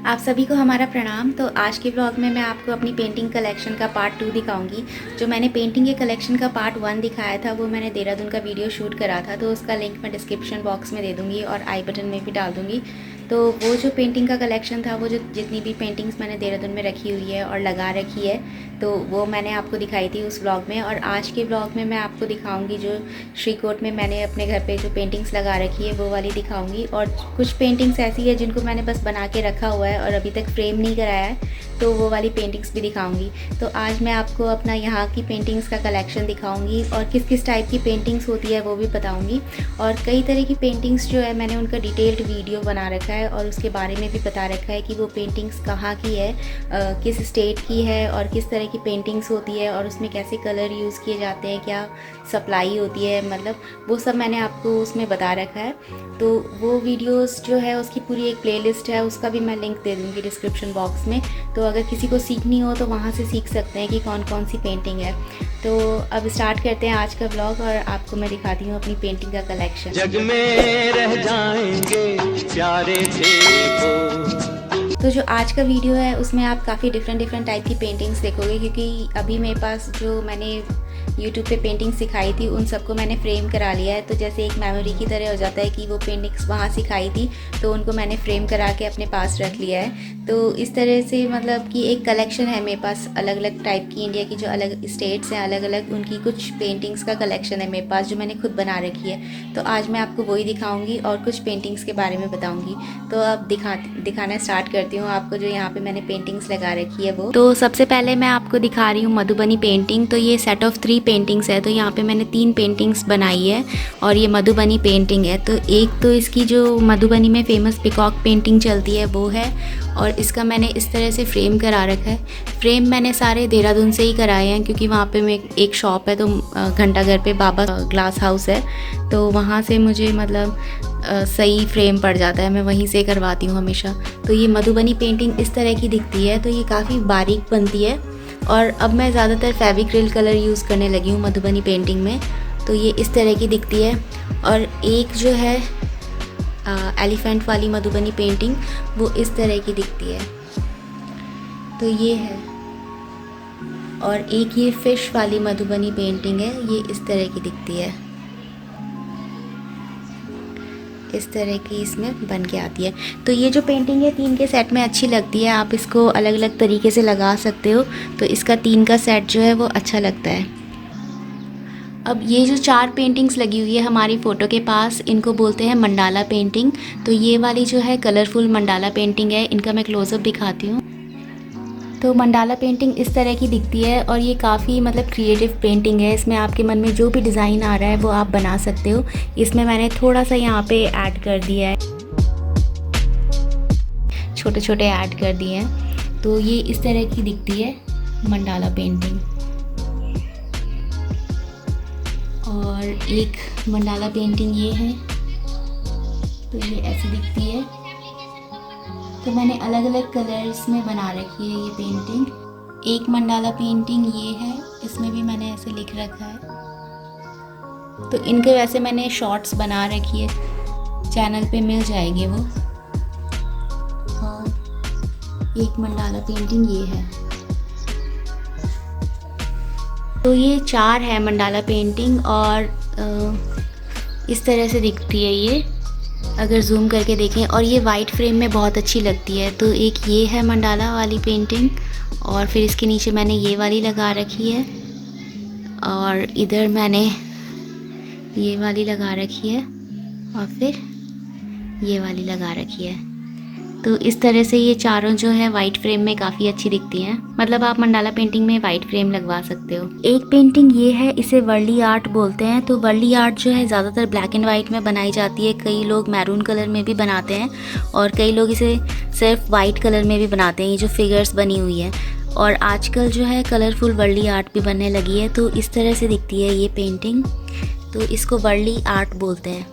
आप सभी को हमारा प्रणाम। तो आज के ब्लॉग में मैं आपको अपनी पेंटिंग कलेक्शन का पार्ट 2 दिखाऊंगी। जो मैंने पेंटिंग के कलेक्शन का पार्ट 1 दिखाया था वो मैंने देहरादून का वीडियो शूट करा था, तो उसका लिंक मैं डिस्क्रिप्शन बॉक्स में दे दूँगी और आई बटन में भी डाल दूँगी। तो वो जो पेंटिंग का कलेक्शन था, वो जो जितनी भी पेंटिंग्स मैंने देहरादून में रखी हुई है और लगा रखी है, तो वो मैंने आपको दिखाई थी उस ब्लॉग में। और आज के ब्लॉग में मैं आपको दिखाऊंगी जो श्रीकोट में मैंने अपने घर पे जो पेंटिंग्स लगा रखी है वो वाली दिखाऊंगी। और कुछ पेंटिंग्स ऐसी है जिनको मैंने बस बना के रखा हुआ है और अभी तक फ्रेम नहीं कराया है, तो वो वाली पेंटिंग्स भी दिखाऊंगी। तो आज मैं आपको अपना यहाँ की पेंटिंग्स का कलेक्शन दिखाऊंगी और किस किस टाइप की पेंटिंग्स होती है वो भी बताऊँगी। और कई तरह की पेंटिंग्स जो है मैंने उनका डिटेल्ड वीडियो बना रखा है और उसके बारे में भी बता रखा है कि वो पेंटिंग्स कहाँ की है, किस स्टेट की है और किस तरह की पेंटिंग्स होती है और उसमें कैसे कलर यूज़ किए जाते हैं, क्या सप्लाई होती है, मतलब वो सब मैंने आपको उसमें बता रखा है। तो वो वीडियोस जो है उसकी पूरी एक प्लेलिस्ट है, उसका भी मैं लिंक दे दूँगी डिस्क्रिप्शन बॉक्स में। तो अगर किसी को सीखनी हो तो वहाँ से सीख सकते हैं कि कौन कौन सी पेंटिंग है। तो अब स्टार्ट करते हैं आज का ब्लॉग और आपको मैं दिखाती हूँ अपनी पेंटिंग का कलेक्शन। जग में रह जाएंगे प्यारे थे वो। तो जो आज का वीडियो है उसमें आप काफ़ी डिफरेंट टाइप की पेंटिंग्स देखोगे, क्योंकि अभी मेरे पास जो मैंने यूट्यूब पे पेंटिंग सिखाई थी उन सबको मैंने फ्रेम करा लिया है। तो जैसे एक मेमोरी की तरह हो जाता है कि वो पेंटिंग्स वहाँ सिखाई थी तो उनको मैंने फ्रेम करा के अपने पास रख लिया है। तो इस तरह से मतलब कि एक कलेक्शन है मेरे पास अलग अलग टाइप की, इंडिया की जो अलग स्टेट्स हैं अलग अलग उनकी कुछ पेंटिंग्स का कलेक्शन है मेरे पास जो मैंने खुद बना रखी है। तो आज मैं आपको वही दिखाऊंगी और कुछ पेंटिंग्स के बारे में बताऊंगी। तो अब दिखाना स्टार्ट करती हूँ आपको जो यहाँ पे मैंने पेंटिंग्स लगा रखी है वो। तो सबसे पहले मैं आपको दिखा रही हूँ मधुबनी पेंटिंग। तो ये सेट ऑफ 3 पेंटिंग्स है। तो यहाँ पे मैंने 3 पेंटिंग्स बनाई है और ये मधुबनी पेंटिंग है। तो एक तो इसकी जो मधुबनी में फेमस पिकॉक पेंटिंग चलती है वो है, और इसका मैंने इस तरह से फ्रेम करा रखा है। फ्रेम मैंने सारे देहरादून से ही कराए हैं क्योंकि वहाँ पे मैं एक शॉप है, तो घंटाघर पे बाबा ग्लास हाउस है, तो वहाँ से मुझे मतलब सही फ्रेम पड़ जाता है, मैं वहीं से करवाती हूँ हमेशा। तो ये मधुबनी पेंटिंग इस तरह की दिखती है। तो ये काफ़ी बारीक बनती है और अब मैं ज़्यादातर फेविक्रिल कलर यूज़ करने लगी हूँ मधुबनी पेंटिंग में। तो ये इस तरह की दिखती है। और एक जो है एलिफेंट वाली मधुबनी पेंटिंग वो इस तरह की दिखती है। तो ये है। और एक ये फिश वाली मधुबनी पेंटिंग है, ये इस तरह की दिखती है। इस तरह की इसमें बन के आती है। तो ये जो पेंटिंग है 3 के सेट में अच्छी लगती है, आप इसको अलग अलग तरीके से लगा सकते हो। तो इसका 3 का सेट जो है वो अच्छा लगता है। अब ये जो 4 पेंटिंग्स लगी हुई है हमारी फ़ोटो के पास, इनको बोलते हैं मंडाला पेंटिंग। तो ये वाली जो है कलरफुल मंडाला पेंटिंग है, इनका मैं क्लोजअप दिखाती हूँ। तो मंडाला पेंटिंग इस तरह की दिखती है और ये काफ़ी मतलब क्रिएटिव पेंटिंग है। इसमें आपके मन में जो भी डिज़ाइन आ रहा है वो आप बना सकते हो। इसमें मैंने थोड़ा सा यहाँ पे ऐड कर दिया है, छोटे छोटे ऐड कर दिए हैं। तो ये इस तरह की दिखती है मंडाला पेंटिंग। और एक मंडाला पेंटिंग ये है, तो ये ऐसी दिखती है। तो मैंने अलग अलग कलर्स में बना रखी है ये पेंटिंग। एक मंडाला पेंटिंग ये है, इसमें भी मैंने ऐसे लिख रखा है। तो इनके वैसे मैंने शॉर्ट्स बना रखी है, चैनल पे मिल जाएंगे वो। और एक मंडाला पेंटिंग ये है। तो ये 4 है मंडाला पेंटिंग और इस तरह से दिखती है ये, अगर जूम करके देखें। और ये वाइट फ्रेम में बहुत अच्छी लगती है। तो एक ये है मंडाला वाली पेंटिंग और फिर इसके नीचे मैंने ये वाली लगा रखी है और इधर मैंने ये वाली लगा रखी है और फिर ये वाली लगा रखी है। तो इस तरह से ये चारों जो है वाइट फ्रेम में काफ़ी अच्छी दिखती हैं। मतलब आप मंडाला पेंटिंग में वाइट फ्रेम लगवा सकते हो। एक पेंटिंग ये है, इसे वर्ली आर्ट बोलते हैं। तो वर्ली आर्ट जो है ज़्यादातर ब्लैक एंड वाइट में बनाई जाती है, कई लोग मैरून कलर में भी बनाते हैं और कई लोग इसे सिर्फ वाइट कलर में भी बनाते हैं, ये जो फिगर्स बनी हुई है। और आजकल जो है कलरफुल वर्ली आर्ट भी बनने लगी है। तो इस तरह से दिखती है ये पेंटिंग, तो इसको वर्ली आर्ट बोलते हैं।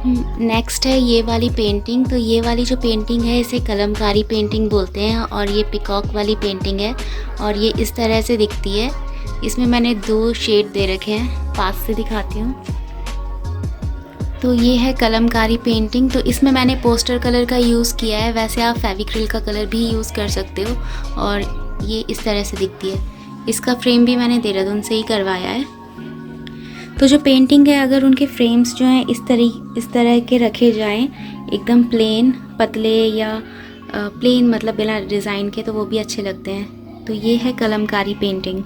नेक्स्ट है ये वाली पेंटिंग। तो ये वाली जो पेंटिंग है इसे कलमकारी पेंटिंग बोलते हैं और ये पिकॉक वाली पेंटिंग है और ये इस तरह से दिखती है। इसमें मैंने 2 शेड दे रखे हैं, पास से दिखाती हूँ। तो ये है कलमकारी पेंटिंग। तो इसमें मैंने पोस्टर कलर का यूज़ किया है, वैसे आप फेविक्रिल का कलर भी यूज़ कर सकते हो। और ये इस तरह से दिखती है। इसका फ्रेम भी मैंने देहरादून से ही करवाया है। तो जो पेंटिंग है, अगर उनके फ्रेम्स जो हैं इस तरह के रखे जाएं, एकदम प्लेन पतले या प्लेन मतलब बिना डिज़ाइन के, तो वो भी अच्छे लगते हैं। तो ये है कलमकारी पेंटिंग।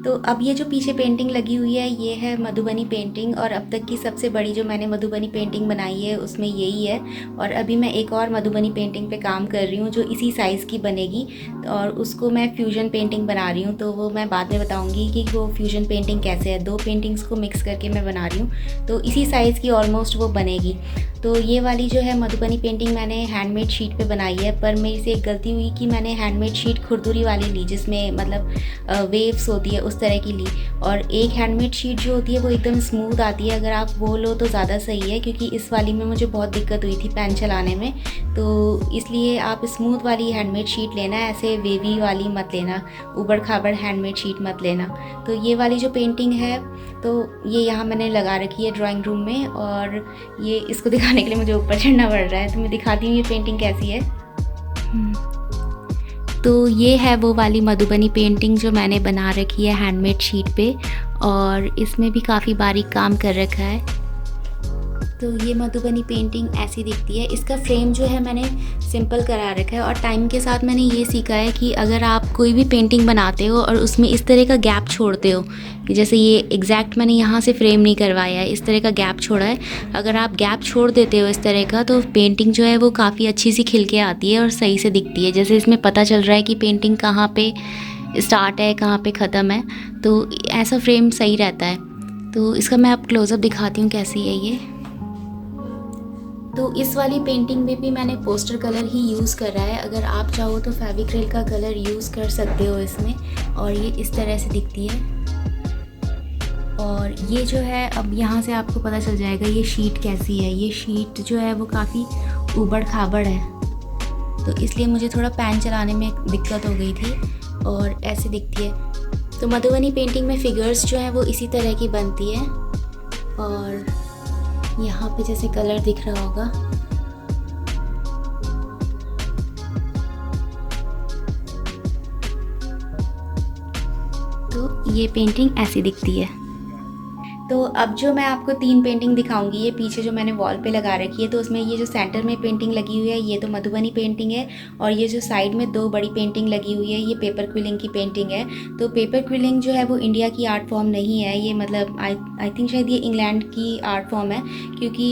तो अब ये जो पीछे पेंटिंग लगी हुई है ये है मधुबनी पेंटिंग, और अब तक की सबसे बड़ी जो मैंने मधुबनी पेंटिंग बनाई है उसमें यही है। और अभी मैं एक और मधुबनी पेंटिंग पे काम कर रही हूँ जो इसी साइज़ की बनेगी, और उसको मैं फ्यूजन पेंटिंग बना रही हूँ। तो वो मैं बाद में बताऊँगी कि वो फ्यूजन पेंटिंग कैसे है। 2 पेंटिंग्स को मिक्स करके मैं बना रही हूँ, तो इसी साइज़ की ऑलमोस्ट वो बनेगी। तो ये वाली जो है मधुबनी पेंटिंग मैंने हैंडमेड शीट पे बनाई है, पर मेरी से एक गलती हुई कि मैंने हैंडमेड शीट खुरदुरी वाली ली, जिसमें मतलब वेव्स होती है उस तरह की ली। और एक हैंडमेड शीट जो होती है वो एकदम स्मूथ आती है, अगर आप वो लो तो ज़्यादा सही है, क्योंकि इस वाली में मुझे बहुत दिक्कत हुई थी पेन चलाने में। तो इसलिए आप स्मूथ वाली हैंडमेड शीट लेना, ऐसे वेवी वाली मत लेना, उबड़ खाबड़ हैंडमेड शीट मत लेना। तो ये वाली जो पेंटिंग है तो ये यहाँ मैंने लगा रखी है ड्राइंग रूम में, और ये इसको दिखाने के लिए मुझे ऊपर चढ़ना पड़ रहा है। तो मैं दिखाती हूँ ये पेंटिंग कैसी है। तो ये है वो वाली मधुबनी पेंटिंग जो मैंने बना रखी है हैंडमेड शीट पे, और इसमें भी काफ़ी बारीक काम कर रखा है। तो ये मधुबनी पेंटिंग ऐसी दिखती है। इसका फ्रेम जो है मैंने सिंपल करा रखा है, और टाइम के साथ मैंने ये सीखा है कि अगर आप कोई भी पेंटिंग बनाते हो और उसमें इस तरह का गैप छोड़ते हो, जैसे ये एग्जैक्ट मैंने यहाँ से फ्रेम नहीं करवाया है, इस तरह का गैप छोड़ा है, अगर आप गैप छोड़ देते हो इस तरह का, तो पेंटिंग जो है वो काफ़ी अच्छी सी खिल के आती है और सही से दिखती है। जैसे इसमें पता चल रहा है कि पेंटिंग कहाँ पे स्टार्ट है, कहाँ पे ख़त्म है। तो ऐसा फ्रेम सही रहता है। तो इसका मैं आप क्लोज़अप दिखाती हूँ कैसी है ये। तो इस वाली पेंटिंग में भी मैंने पोस्टर कलर ही यूज़ करा है। अगर आप चाहो तो फेविक्रिल का कलर यूज़ कर सकते हो इसमें, और ये इस तरह से दिखती है। और ये जो है, अब यहाँ से आपको पता चल जाएगा ये शीट कैसी है। ये शीट जो है वो काफ़ी ऊबड़ खाबड़ है, तो इसलिए मुझे थोड़ा पेन चलाने में दिक्कत हो गई थी, और ऐसे दिखती है। तो मधुबनी पेंटिंग में फिगर्स जो है वो इसी तरह की बनती है, और यहाँ पे जैसे कलर दिख रहा होगा। तो ये पेंटिंग ऐसी दिखती है। तो अब जो मैं आपको 3 पेंटिंग दिखाऊंगी, ये पीछे जो मैंने वॉल पे लगा रखी है, तो उसमें ये जो सेंटर में पेंटिंग लगी हुई है ये तो मधुबनी पेंटिंग है, और ये जो साइड में 2 बड़ी पेंटिंग लगी हुई है ये पेपर क्विलिंग की पेंटिंग है। तो पेपर क्विलिंग जो है वो इंडिया की आर्ट फॉर्म नहीं है, ये मतलब आई थिंक शायद ये इंग्लैंड की आर्ट फॉर्म है, क्योंकि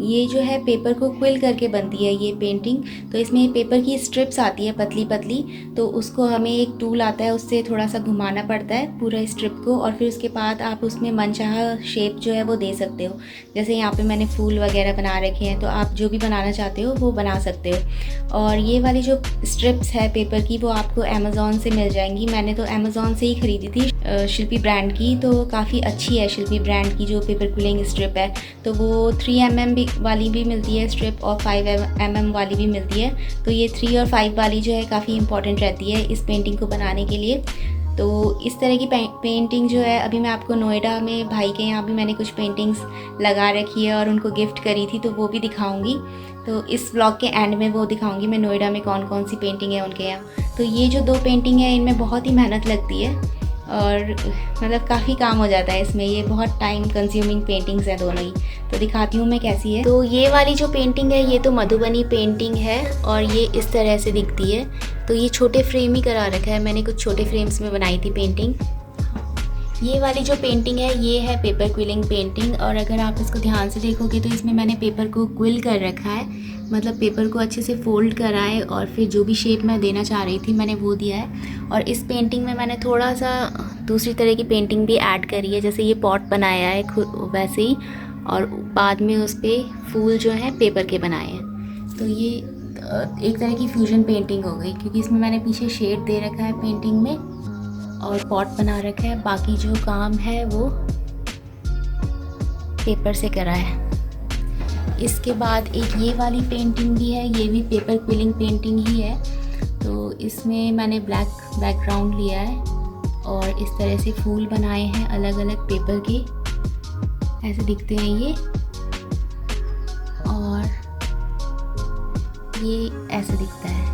ये जो है पेपर को क्विल करके बनती है ये पेंटिंग। तो इसमें पेपर की स्ट्रिप्स आती है पतली पतली, तो उसको हमें एक टूल आता है, उससे थोड़ा सा घुमाना पड़ता है पूरा स्ट्रिप को, और फिर उसके बाद आप उसमें मनचाहा शेप जो है वो दे सकते हो। जैसे यहाँ पे मैंने फूल वगैरह बना रखे हैं, तो आप जो भी बनाना चाहते हो वो बना सकते हो। और ये वाली जो स्ट्रिप्स है पेपर की वो आपको अमेज़ॉन से मिल जाएंगी। मैंने तो अमेज़ॉन से ही ख़रीदी थी शिल्पी ब्रांड की, तो काफ़ी अच्छी है शिल्पी ब्रांड की जो पेपर क्विलिंग स्ट्रिप है। तो वो 3 mm वाली भी मिलती है स्ट्रिप, और 5 mm वाली भी मिलती है। तो ये 3 और 5 वाली जो है काफ़ी इंपॉर्टेंट रहती है इस पेंटिंग को बनाने के लिए। तो इस तरह की पेंटिंग जो है, अभी मैं आपको नोएडा में भाई के यहाँ भी मैंने कुछ पेंटिंग्स लगा रखी है और उनको गिफ्ट करी थी, तो वो भी दिखाऊंगी। तो इस ब्लॉग के एंड में वो दिखाऊंगी मैं नोएडा में कौन कौन सी पेंटिंग है उनके यहाँ। तो ये जो 2 पेंटिंग है इनमें बहुत ही मेहनत लगती है, और मतलब काफ़ी काम हो जाता है इसमें। ये बहुत टाइम कंज्यूमिंग पेंटिंग्स हैं दोनों ही। तो दिखाती हूँ मैं कैसी है। तो ये वाली जो पेंटिंग है ये तो मधुबनी पेंटिंग है, और ये इस तरह से दिखती है। तो ये छोटे फ्रेम ही करा रखा है मैंने, कुछ छोटे फ्रेम्स में बनाई थी पेंटिंग। ये वाली जो पेंटिंग है ये है पेपर क्विलिंग पेंटिंग, और अगर आप इसको ध्यान से देखोगे तो इसमें मैंने पेपर को क्विल कर रखा है, मतलब पेपर को अच्छे से फोल्ड करा है, और फिर जो भी शेप मैं देना चाह रही थी मैंने वो दिया है। और इस पेंटिंग में मैंने थोड़ा सा दूसरी तरह की पेंटिंग भी ऐड करी है, जैसे ये पॉट बनाया है खुद वैसे ही, और बाद में उस पर फूल जो है पेपर के बनाए हैं। तो ये एक तरह की फ्यूजन पेंटिंग हो गई, क्योंकि इसमें मैंने पीछे शेड दे रखा है पेंटिंग में, और पॉट बना रखा है। बाकी जो काम है वो पेपर से करा है। इसके बाद एक ये वाली पेंटिंग भी है, ये भी पेपर क्विलिंग पेंटिंग ही है। तो इसमें मैंने ब्लैक बैकग्राउंड लिया है और इस तरह से फूल बनाए हैं अलग अलग पेपर के। ऐसे दिखते हैं ये, और ये ऐसे दिखता है।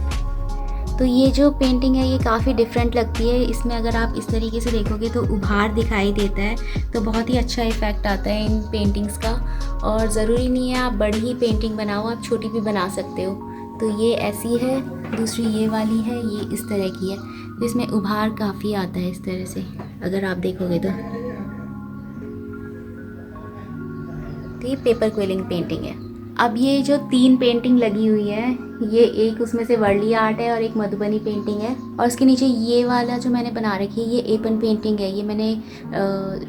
तो ये जो पेंटिंग है ये काफ़ी डिफरेंट लगती है। इसमें अगर आप इस तरीके से देखोगे तो उभार दिखाई देता है, तो बहुत ही अच्छा इफ़ेक्ट आता है इन पेंटिंग्स का। और ज़रूरी नहीं है आप बड़ी ही पेंटिंग बनाओ, आप छोटी भी बना सकते हो। तो ये ऐसी है, दूसरी ये वाली है, ये इस तरह की है। तो इसमें उभार काफ़ी आता है इस तरह से, अगर आप देखोगे तो ये पेपर क्विलिंग पेंटिंग है। अब ये जो 3 पेंटिंग लगी हुई है, ये एक उसमें से वर्ली आर्ट है और एक मधुबनी पेंटिंग है, और उसके नीचे ये वाला जो मैंने बना रखी है ये एपन पेंटिंग है। ये मैंने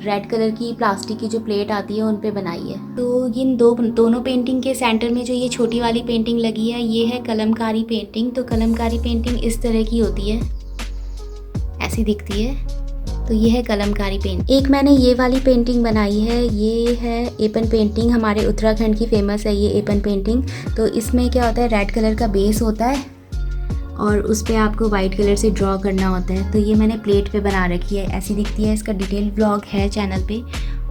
रेड कलर की प्लास्टिक की जो प्लेट आती है उन पे बनाई है। तो इन दोनों पेंटिंग के सेंटर में जो ये छोटी वाली पेंटिंग लगी है ये है कलमकारी पेंटिंग। तो कलमकारी पेंटिंग इस तरह की होती है, ऐसी दिखती है। तो ये है कलमकारी पेंट। एक मैंने ये वाली पेंटिंग बनाई है, ये है एपन पेंटिंग। हमारे उत्तराखंड की फेमस है ये एपन पेंटिंग। तो इसमें क्या होता है, रेड कलर का बेस होता है और उस पर आपको वाइट कलर से ड्रॉ करना होता है। तो ये मैंने प्लेट पे बना रखी है, ऐसी दिखती है। इसका डिटेल ब्लॉग है चैनल पे।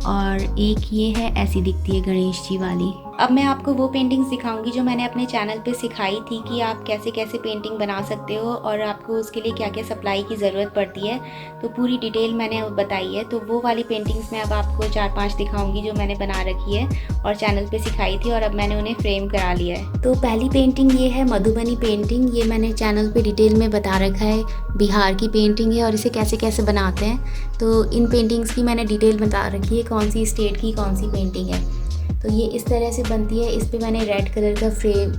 और एक ये है, ऐसी दिखती है गणेश जी वाली। अब मैं आपको वो पेंटिंग सिखाऊंगी जो मैंने अपने चैनल पे सिखाई थी कि आप कैसे कैसे पेंटिंग बना सकते हो और आपको उसके लिए क्या क्या सप्लाई की ज़रूरत पड़ती है। तो पूरी डिटेल मैंने बताई है। तो वो वाली पेंटिंग्स मैं अब आपको 4-5 दिखाऊंगी जो मैंने बना रखी है और चैनल पे सिखाई थी, और अब मैंने उन्हें फ्रेम करा लिया है। तो पहली पेंटिंग ये है मधुबनी पेंटिंग। ये मैंने चैनल पे डिटेल में बता रखा है, बिहार की पेंटिंग है और इसे कैसे कैसे बनाते हैं। तो इन पेंटिंग्स की मैंने डिटेल बता रखी है, कौन सी स्टेट की कौन सी पेंटिंग है। तो ये इस तरह से बनती है। इस पे मैंने रेड कलर का फ्रेम,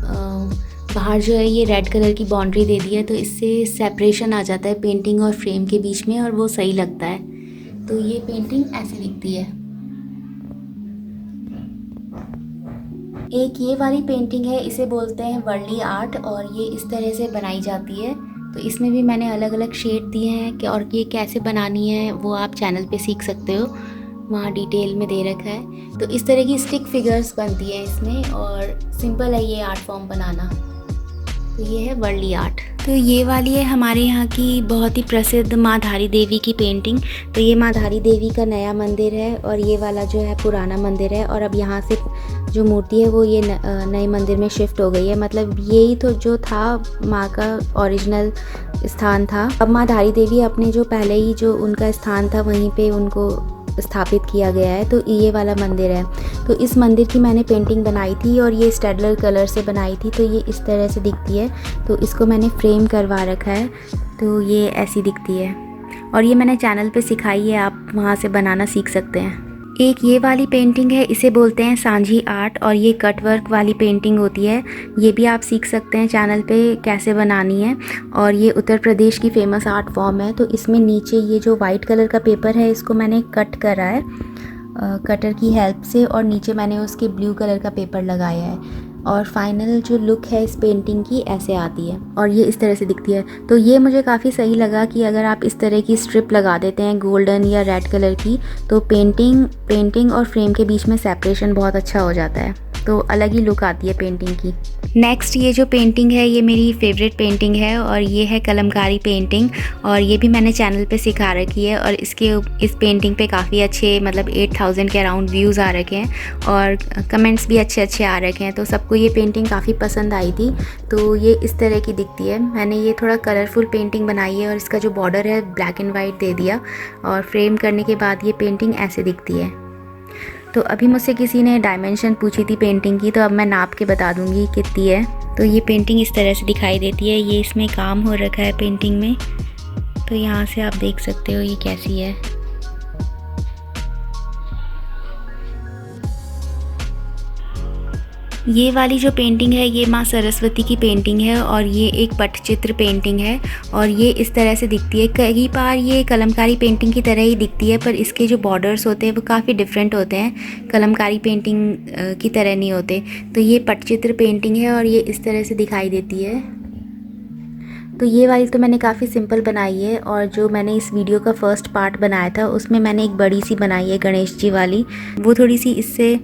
बाहर जो है ये रेड कलर की बाउंड्री दे दी है, तो इससे सेपरेशन आ जाता है पेंटिंग और फ्रेम के बीच में और वो सही लगता है। तो ये पेंटिंग ऐसे दिखती है। एक ये वाली पेंटिंग है, इसे बोलते हैं वर्ली आर्ट, और ये इस तरह से बनाई जाती है। तो इसमें भी मैंने अलग अलग शेड दिए हैं कि और ये कैसे बनानी है वो आप चैनल पे सीख सकते हो, वहाँ डिटेल में दे रखा है। तो इस तरह की स्टिक फिगर्स बनती है इसमें, और सिंपल है ये आर्ट फॉर्म बनाना। तो ये है वर्ली आर्ट। तो ये वाली है हमारे यहाँ की बहुत ही प्रसिद्ध माँ धारी देवी की पेंटिंग। तो ये माँ धारी देवी का नया मंदिर है और ये वाला जो है पुराना मंदिर है, और अब यहाँ से जो मूर्ति है वो ये नए मंदिर में शिफ्ट हो गई है। मतलब यही तो जो था माँ का ओरिजिनल स्थान था। अब माँ धारी देवी अपने जो पहले ही जो उनका स्थान था वहीं पे उनको स्थापित किया गया है। तो ये वाला मंदिर है। तो इस मंदिर की मैंने पेंटिंग बनाई थी और ये स्टेडलर कलर से बनाई थी। तो ये इस तरह से दिखती है। तो इसको मैंने फ्रेम करवा रखा है। तो ये ऐसी दिखती है और ये मैंने चैनल पे सिखाई है, आप वहाँ से बनाना सीख सकते हैं। एक ये वाली पेंटिंग है, इसे बोलते हैं सांझी आर्ट, और ये कट वर्क वाली पेंटिंग होती है। ये भी आप सीख सकते हैं चैनल पे कैसे बनानी है, और ये उत्तर प्रदेश की फेमस आर्ट फॉर्म है। तो इसमें नीचे ये जो वाइट कलर का पेपर है इसको मैंने कट करा है कटर की हेल्प से, और नीचे मैंने उसके ब्लू कलर का पेपर लगाया है, और फाइनल जो लुक है इस पेंटिंग की ऐसे आती है और ये इस तरह से दिखती है। तो ये मुझे काफ़ी सही लगा कि अगर आप इस तरह की स्ट्रिप लगा देते हैं गोल्डन या रेड कलर की, तो पेंटिंग और फ्रेम के बीच में सेपरेशन बहुत अच्छा हो जाता है, तो अलग ही लुक आती है पेंटिंग की। नेक्स्ट ये जो पेंटिंग है ये मेरी फेवरेट पेंटिंग है, और ये है कलमकारी पेंटिंग, और ये भी मैंने चैनल पे सिखा रखी है। और इस पेंटिंग पे काफ़ी अच्छे, मतलब 8000 के अराउंड व्यूज़ आ रखे हैं और कमेंट्स भी अच्छे आ रखे हैं। तो सबको ये पेंटिंग काफ़ी पसंद आई थी। तो ये इस तरह की दिखती है। मैंने ये थोड़ा कलरफुल पेंटिंग बनाई है और इसका जो बॉर्डर है ब्लैक एंड वाइट दे दिया, और फ्रेम करने के बाद ये पेंटिंग ऐसे दिखती है। तो अभी मुझसे किसी ने डायमेंशन पूछी थी पेंटिंग की, तो अब मैं नाप के बता दूंगी कितनी है। तो ये पेंटिंग इस तरह से दिखाई देती है। ये इसमें काम हो रखा है पेंटिंग में, तो यहाँ से आप देख सकते हो ये कैसी है। ये वाली जो पेंटिंग है ये माँ सरस्वती की पेंटिंग है, और ये एक पटचित्र पेंटिंग है, और ये इस तरह से दिखती है। कई बार ये कलमकारी पेंटिंग की तरह ही दिखती है, पर इसके जो बॉर्डर्स होते हैं वो काफ़ी डिफरेंट होते हैं, कलमकारी पेंटिंग की तरह नहीं होते। तो ये पटचित्र पेंटिंग है और ये इस तरह से दिखाई देती है। तो ये वाली तो मैंने काफ़ी सिंपल बनाई है, और जो मैंने इस वीडियो का फर्स्ट पार्ट बनाया था उसमें मैंने एक बड़ी सी बनाई है गणेश जी वाली, वो थोड़ी सी इससे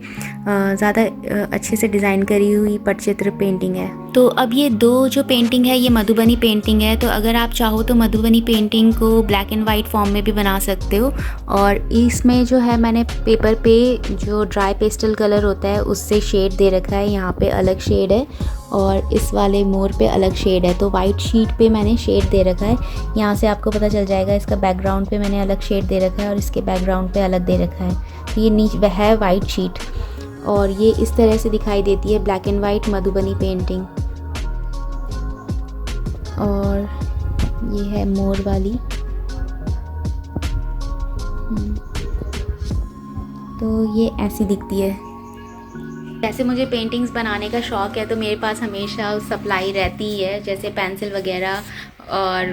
ज़्यादा अच्छे से डिज़ाइन करी हुई पटचित्र पेंटिंग है। तो अब ये दो जो पेंटिंग है ये मधुबनी पेंटिंग है, तो अगर आप चाहो तो मधुबनी पेंटिंग को ब्लैक एंड वाइट फॉर्म में भी बना सकते हो। और इसमें जो है मैंने पेपर पे जो ड्राई पेस्टल कलर होता है उससे शेड दे रखा है। यहाँ पे अलग शेड है और इस वाले मोर पे अलग शेड है, तो वाइट शीट पे मैंने शेड दे रखा है। यहाँ से आपको पता चल जाएगा, इसका बैकग्राउंड पे मैंने अलग शेड दे रखा है और इसके बैकग्राउंड पे अलग दे रखा है। तो ये नीचे वह है वाइट शीट और ये इस तरह से दिखाई देती है black and white Madhubani painting. और ये है मोर वाली। तो ये ऐसी दिखती है। जैसे मुझे पेंटिंग्स बनाने का शौक़ है तो मेरे पास हमेशा सप्लाई रहती ही है, जैसे पेंसिल वगैरह और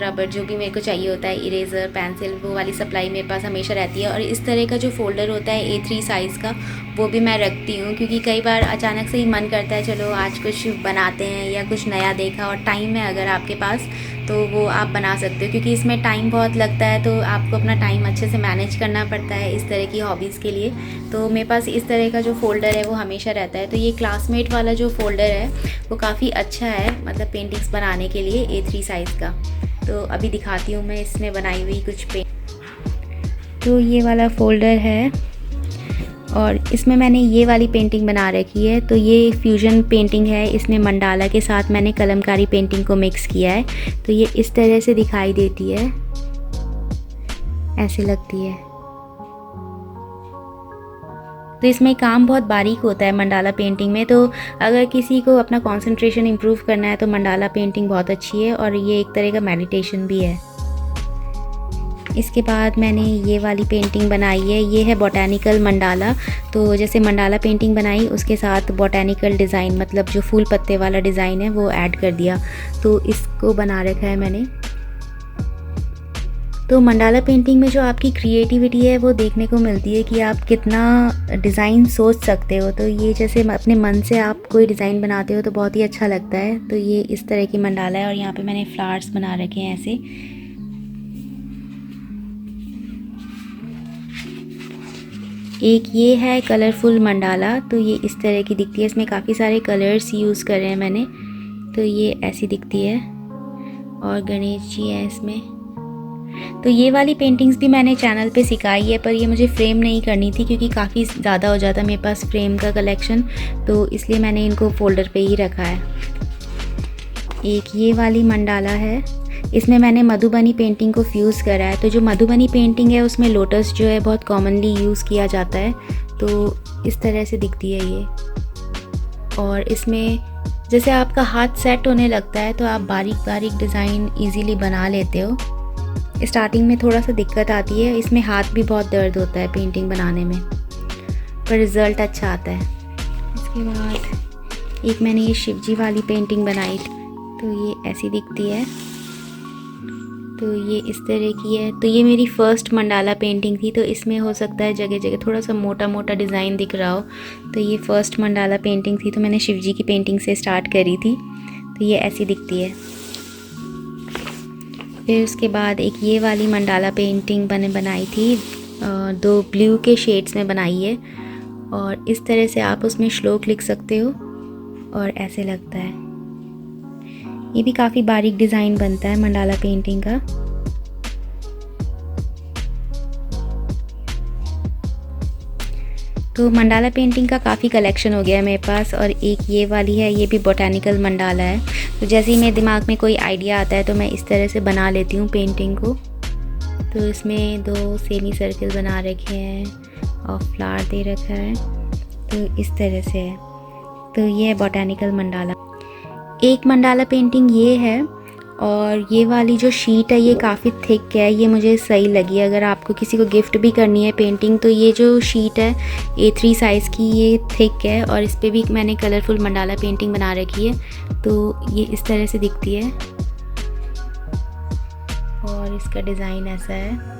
रबर जो भी मेरे को चाहिए होता है, इरेज़र, पेंसिल, वो वाली सप्लाई मेरे पास हमेशा रहती है। और इस तरह का जो फ़ोल्डर होता है A3 साइज़ का, वो भी मैं रखती हूँ, क्योंकि कई बार अचानक से ही मन करता है चलो आज कुछ बनाते हैं या कुछ नया देखा और टाइम है अगर आपके पास तो वो आप बना सकते हो, क्योंकि इसमें टाइम बहुत लगता है तो आपको अपना टाइम अच्छे से मैनेज करना पड़ता है इस तरह की हॉबीज़ के लिए। तो मेरे पास इस तरह का जो फ़ोल्डर है वो हमेशा रहता है। तो ये क्लासमेट वाला जो फ़ोल्डर है वो काफ़ी अच्छा है, मतलब पेंटिंग्स बनाने के लिए A3 साइज़ का। तो अभी दिखाती हूँ मैं इसमें बनाई हुई कुछ तो ये वाला फ़ोल्डर है और इसमें मैंने ये वाली पेंटिंग बना रखी है। तो ये फ्यूजन पेंटिंग है, इसमें मंडाला के साथ मैंने कलमकारी पेंटिंग को मिक्स किया है। तो ये इस तरह से दिखाई देती है, ऐसे लगती है। तो इसमें काम बहुत बारीक होता है मंडाला पेंटिंग में, तो अगर किसी को अपना कंसंट्रेशन इम्प्रूव करना है तो मंडाला पेंटिंग बहुत अच्छी है और ये एक तरह का मेडिटेशन भी है। इसके बाद मैंने ये वाली पेंटिंग बनाई है, ये है बॉटेनिकल मंडाला। तो जैसे मंडाला पेंटिंग बनाई उसके साथ बॉटेनिकल डिज़ाइन, मतलब जो फूल पत्ते वाला डिज़ाइन है वो ऐड कर दिया, तो इसको बना रखा है मैंने। तो मंडाला पेंटिंग में जो आपकी क्रिएटिविटी है वो देखने को मिलती है कि आप कितना डिज़ाइन सोच सकते हो। तो ये जैसे अपने मन से आप कोई डिज़ाइन बनाते हो तो बहुत ही अच्छा लगता है। तो ये इस तरह की मंडाला है और यहाँ पे मैंने फ्लावर्स बना रखे हैं ऐसे। एक ये है कलरफुल मंडाला, तो ये इस तरह की दिखती है, इसमें काफ़ी सारे कलर्स यूज़ करे हैं मैंने। तो ये ऐसी दिखती है और गणेश जी हैं इसमें। तो ये वाली पेंटिंग्स भी मैंने चैनल पे सिखाई है, पर ये मुझे फ्रेम नहीं करनी थी क्योंकि काफ़ी ज़्यादा हो जाता मेरे पास फ्रेम का कलेक्शन, तो इसलिए मैंने इनको फोल्डर पे ही रखा है। एक ये वाली मंडाला है, इसमें मैंने मधुबनी पेंटिंग को फ्यूज़ करा है। तो जो मधुबनी पेंटिंग है उसमें लोटस जो है बहुत कॉमनली यूज़ किया जाता है, तो इस तरह से दिखती है ये। और इसमें जैसे आपका हाथ सेट होने लगता है तो आप बारीक बारीक डिज़ाइन इजीली बना लेते हो। स्टार्टिंग में थोड़ा सा दिक्कत आती है, इसमें हाथ भी बहुत दर्द होता है पेंटिंग बनाने में, पर रिज़ल्ट अच्छा आता है। इसके बाद एक मैंने ये शिवजी वाली पेंटिंग बनाई थी, तो ये ऐसी दिखती है। तो ये इस तरह की है। तो ये मेरी फ़र्स्ट मंडाला पेंटिंग थी, तो इसमें हो सकता है जगह जगह थोड़ा सा मोटा मोटा डिज़ाइन दिख रहा हो। तो ये फ़र्स्ट मंडाला पेंटिंग थी, तो मैंने शिवजी की पेंटिंग से स्टार्ट करी थी। तो ये ऐसी दिखती है। फिर उसके बाद एक ये वाली मंडाला पेंटिंग बनाई थी, 2 ब्लू के शेड्स में बनाई है और इस तरह से आप उसमें श्लोक लिख सकते हो और ऐसे लगता है। ये भी काफ़ी बारीक डिज़ाइन बनता है मंडाला पेंटिंग का। तो मंडाला पेंटिंग का काफ़ी कलेक्शन हो गया है मेरे पास। और एक ये वाली है, ये भी बॉटेनिकल मंडाला है। तो जैसे ही मेरे दिमाग में कोई आइडिया आता है तो मैं इस तरह से बना लेती हूँ पेंटिंग को। तो इसमें 2 सेमी सर्किल बना रखे हैं और फ्लावर दे रखा है, तो इस तरह से है। तो ये है बॉटेनिकल मंडाला। एक मंडाला पेंटिंग ये है और ये वाली जो शीट है ये काफ़ी थिक है, ये मुझे सही लगी। अगर आपको किसी को गिफ्ट भी करनी है पेंटिंग तो ये जो शीट है A3 साइज़ की, ये थिक है और इस पर भी मैंने कलरफुल मंडाला पेंटिंग बना रखी है। तो ये इस तरह से दिखती है और इसका डिज़ाइन ऐसा है।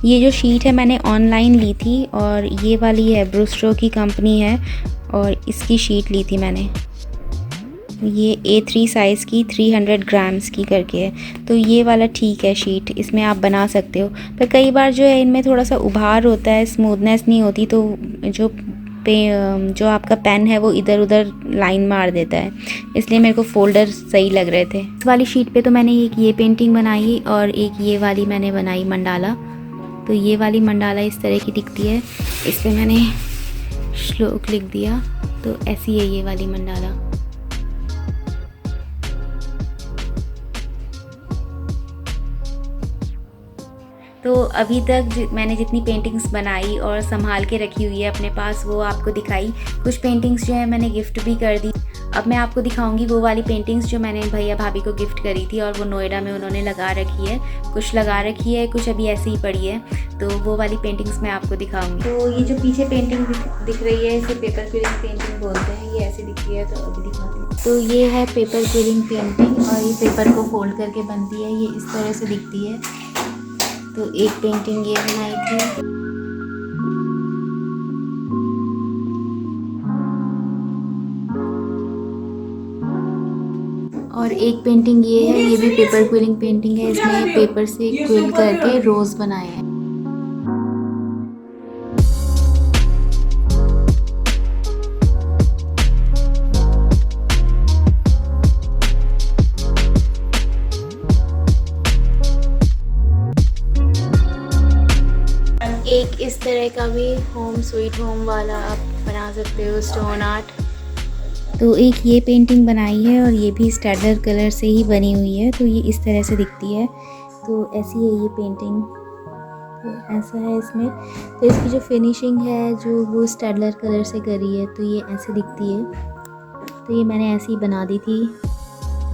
ये जो शीट है मैंने ऑनलाइन ली थी और ये वाली है ब्रूस्टो की कंपनी है और इसकी शीट ली थी मैंने। ये A3 साइज़ की 300 ग्राम्स की करके है। तो ये वाला ठीक है शीट, इसमें आप बना सकते हो। पर कई बार जो है इनमें थोड़ा सा उभार होता है, स्मूथनेस नहीं होती, तो जो जो आपका पेन है वो इधर उधर लाइन मार देता है, इसलिए मेरे को फोल्डर सही लग रहे थे। इस वाली शीट पे तो मैंने एक ये पेंटिंग बनाई और एक ये वाली मैंने बनाई मंडाला। तो ये वाली मंडाला इस तरह की दिखती है, इस पर मैंने श्लोक लिख दिया, तो ऐसी है ये वाली मंडाला। तो अभी तक मैंने जितनी पेंटिंग्स बनाई और संभाल के रखी हुई है अपने पास वो आपको दिखाई। कुछ पेंटिंग्स जो है मैंने गिफ्ट भी कर दी। अब मैं आपको दिखाऊंगी वो वाली पेंटिंग्स जो मैंने भैया भाभी को गिफ्ट करी थी और वो नोएडा में उन्होंने लगा रखी है। कुछ लगा रखी है, कुछ अभी ऐसे ही पड़ी है, तो वो वाली पेंटिंग्स मैं आपको दिखाऊंगी। तो ये जो पीछे पेंटिंग दिख रही है इसे पेपर क्विलिंग पेंटिंग बोलते हैं। ये ऐसे दिखती है, तो अभी दिखाती हूँ। तो ये है पेपर क्विलिंग पेंटिंग और ये पेपर को फोल्ड करके बनती है। ये इस तरह से दिखती है। तो एक पेंटिंग ये बनाई थी। और एक पेंटिंग ये है, ये भी पेपर क्विलिंग पेंटिंग है। इसमें पेपर से क्विल करके रोज़ बनाए हैं। एक इस तरह का भी होम स्वीट होम वाला आप बना सकते हो, स्टोन आर्ट। तो एक ये पेंटिंग बनाई है और ये भी स्टेडलर कलर से ही बनी हुई है। तो ये इस तरह से दिखती है। तो ऐसी है ये पेंटिंग। तो ऐसा है इसमें। तो इसकी जो फिनिशिंग है जो वो स्टेडलर कलर से करी है, तो ये ऐसे दिखती है। तो ये मैंने ऐसे ही बना दी थी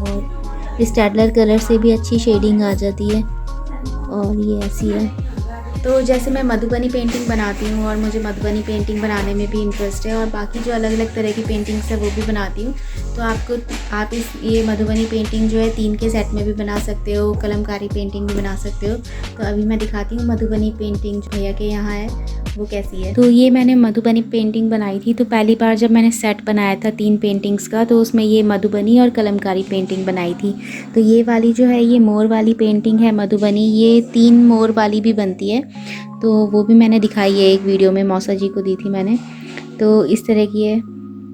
और स्टेडलर कलर से भी अच्छी शेडिंग आ जाती है। और ये ऐसी है। तो जैसे मैं मधुबनी पेंटिंग बनाती हूँ और मुझे मधुबनी पेंटिंग बनाने में भी इंटरेस्ट है और बाकी जो अलग अलग तरह की पेंटिंग्स है वो भी बनाती हूँ। तो आप ये मधुबनी पेंटिंग जो है 3 के सेट में भी बना सकते हो, कलमकारी पेंटिंग भी बना सकते हो। तो अभी मैं दिखाती हूँ मधुबनी पेंटिंग जो भैया के यहाँ है वो कैसी है। तो ये मैंने मधुबनी पेंटिंग बनाई थी। तो पहली बार जब मैंने सेट बनाया था 3 पेंटिंग्स का, तो उसमें ये मधुबनी और कलमकारी पेंटिंग बनाई थी। तो ये वाली जो है ये मोर वाली पेंटिंग है मधुबनी। ये 3 मोर वाली भी बनती है, तो वो भी मैंने दिखाई है एक वीडियो में, मौसा जी को दी थी मैंने। तो इस तरह की है।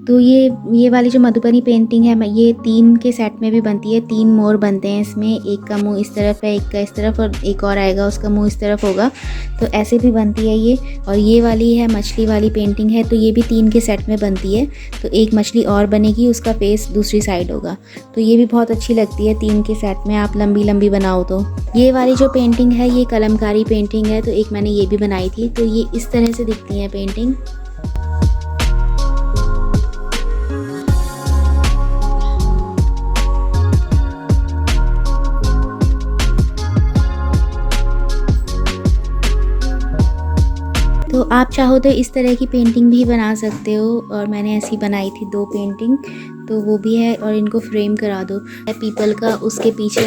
तो ये वाली जो मधुबनी पेंटिंग है ये 3 के सेट में भी बनती है। 3 मोर बनते हैं इसमें, एक का मुंह इस तरफ है, एक का इस तरफ और एक और आएगा उसका मुंह इस तरफ होगा। तो ऐसे भी बनती है ये। और ये वाली है मछली वाली पेंटिंग है, तो ये भी 3 के सेट में बनती है। तो एक मछली और बनेगी, उसका फेस दूसरी साइड होगा। तो ये भी बहुत अच्छी लगती है 3 के सेट में, आप लंबी लंबी बनाओ तो। ये वाली जो पेंटिंग है ये कलमकारी पेंटिंग है, तो एक मैंने ये भी बनाई थी। तो ये इस तरह से दिखती है पेंटिंग। तो आप चाहो तो इस तरह की पेंटिंग भी बना सकते हो। और मैंने ऐसी बनाई थी 2 पेंटिंग, तो वो भी है। और इनको फ्रेम करा दो पीपल का, उसके पीछे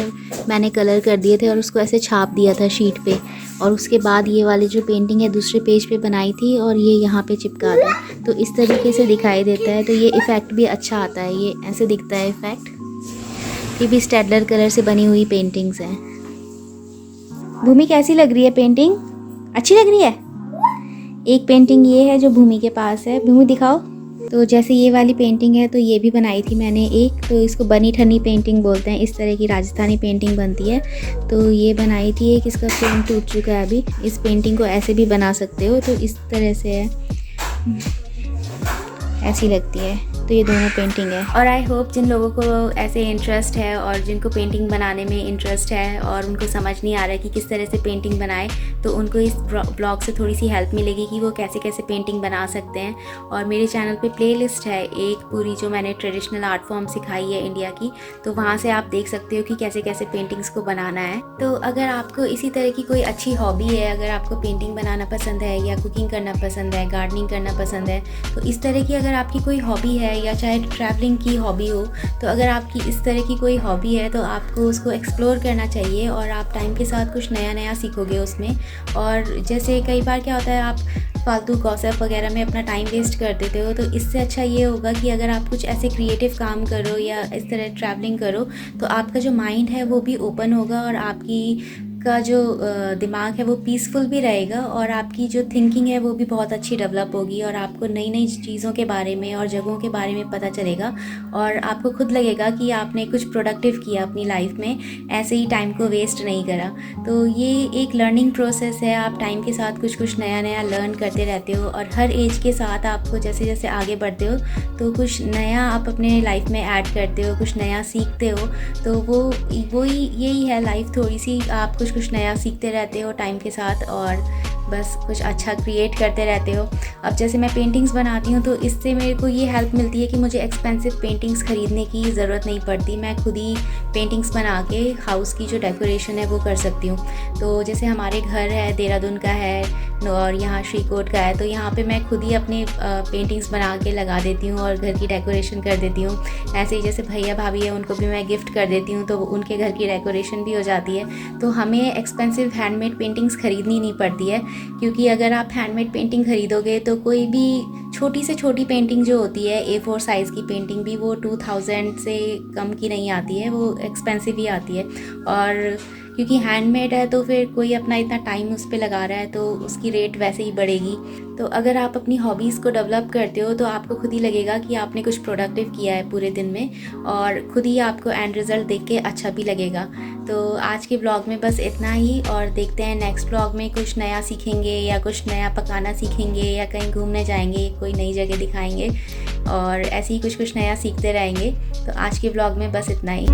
मैंने कलर कर दिए थे और उसको ऐसे छाप दिया था शीट पे। और उसके बाद ये वाली जो पेंटिंग है दूसरे पेज पे बनाई थी और ये यहाँ पे चिपका दी। तो इस तरीके से दिखाई देता है। तो ये इफ़ेक्ट भी अच्छा आता है, ये ऐसे दिखता है इफ़ेक्ट। ये भी स्टेडलर कलर से बनी हुई पेंटिंग्स हैं। भूमि कैसी लग रही है पेंटिंग? अच्छी लग रही है। एक पेंटिंग ये है जो भूमि के पास है, भूमि दिखाओ। तो जैसे ये वाली पेंटिंग है, तो ये भी बनाई थी मैंने एक। तो इसको बनी ठनी पेंटिंग बोलते हैं, इस तरह की राजस्थानी पेंटिंग बनती है। तो ये बनाई थी एक, इसका फ्रेम टूट चुका है अभी। इस पेंटिंग को ऐसे भी बना सकते हो, तो इस तरह से है, ऐसी लगती है। तो ये दोनों पेंटिंग है। और आई होप जिन लोगों को ऐसे इंटरेस्ट है और जिनको पेंटिंग बनाने में इंटरेस्ट है और उनको समझ नहीं आ रहा है कि किस तरह से पेंटिंग बनाए, तो उनको इस ब्लॉग से थोड़ी सी हेल्प मिलेगी कि वो कैसे कैसे पेंटिंग बना सकते हैं। और मेरे चैनल पे प्लेलिस्ट है एक पूरी, जो मैंने ट्रेडिशनल आर्ट फॉर्म सिखाई है इंडिया की। तो वहाँ से आप देख सकते हो कि कैसे कैसे पेंटिंग्स को बनाना है। तो अगर आपको इसी तरह की कोई अच्छी हॉबी है, अगर आपको पेंटिंग बनाना पसंद है या कुकिंग करना पसंद है, गार्डनिंग करना पसंद है, तो इस तरह की अगर आपकी कोई हॉबी है या चाहे ट्रैवलिंग की हॉबी हो, तो अगर आपकी इस तरह की कोई हॉबी है तो आपको उसको एक्सप्लोर करना चाहिए और आप टाइम के साथ कुछ नया नया सीखोगे उसमें। और जैसे कई बार क्या होता है, आप फालतू गॉसिप वगैरह में अपना टाइम वेस्ट कर देते हो, तो इससे अच्छा ये होगा कि अगर आप कुछ ऐसे क्रिएटिव काम करो या इस तरह ट्रैवलिंग करो, तो आपका जो माइंड है वो भी ओपन होगा और आपकी आपका जो दिमाग है वो पीसफुल भी रहेगा और आपकी जो थिंकिंग है वो भी बहुत अच्छी डेवलप होगी और आपको नई नई चीज़ों के बारे में और जगहों के बारे में पता चलेगा और आपको खुद लगेगा कि आपने कुछ प्रोडक्टिव किया अपनी लाइफ में, ऐसे ही टाइम को वेस्ट नहीं करा। तो ये एक लर्निंग प्रोसेस है, आप टाइम के साथ कुछ कुछ नया नया लर्न करते रहते हो और हर एज के साथ आपको जैसे जैसे आगे बढ़ते हो तो कुछ नया आप अपने लाइफ में ऐड करते हो, कुछ नया सीखते हो। तो वही यही है लाइफ, थोड़ी सी आप कुछ कुछ नया सीखते रहते हो टाइम के साथ और बस कुछ अच्छा क्रिएट करते रहते हो। अब जैसे मैं पेंटिंग्स बनाती हूँ तो इससे मेरे को ये हेल्प मिलती है कि मुझे एक्सपेंसिव पेंटिंग्स ख़रीदने की ज़रूरत नहीं पड़ती, मैं खुद ही पेंटिंग्स बना के हाउस की जो डेकोरेशन है वो कर सकती हूँ। तो जैसे हमारे घर है देहरादून का है और यहाँ श्रीकोट का है, तो यहाँ पे मैं खुद ही अपनी पेंटिंग्स बना के लगा देती हूँ और घर की डेकोरेशन कर देती हूँ। ऐसे ही जैसे भैया भाभी है उनको भी मैं गिफ्ट कर देती हूँ तो उनके घर की डेकोरेशन भी हो जाती है। तो हमें एक्सपेंसिव हैंडमेड पेंटिंग्स ख़रीदनी नहीं पड़ती है, क्योंकि अगर आप हैंडमेड पेंटिंग ख़रीदोगे तो कोई भी छोटी से छोटी पेंटिंग जो होती है A4 साइज़ की पेंटिंग भी वो 2000 से कम की नहीं आती है, वो एक्सपेंसिव ही आती है। और क्योंकि हैंडमेड है तो फिर कोई अपना इतना टाइम उस पर लगा रहा है तो उसकी रेट वैसे ही बढ़ेगी। तो अगर आप अपनी हॉबीज़ को डेवलप करते हो तो आपको खुद ही लगेगा कि आपने कुछ प्रोडक्टिव किया है पूरे दिन में और खुद ही आपको एंड रिज़ल्ट देख के अच्छा भी लगेगा। तो आज के ब्लॉग में बस इतना ही और देखते हैं नेक्स्ट ब्लॉग में कुछ नया सीखेंगे या कुछ नया पकाना सीखेंगे या कहीं घूमने जाएंगे, कोई नई जगह दिखाएंगे और ऐसे ही कुछ कुछ नया सीखते रहेंगे। तो आज के ब्लॉग में बस इतना ही।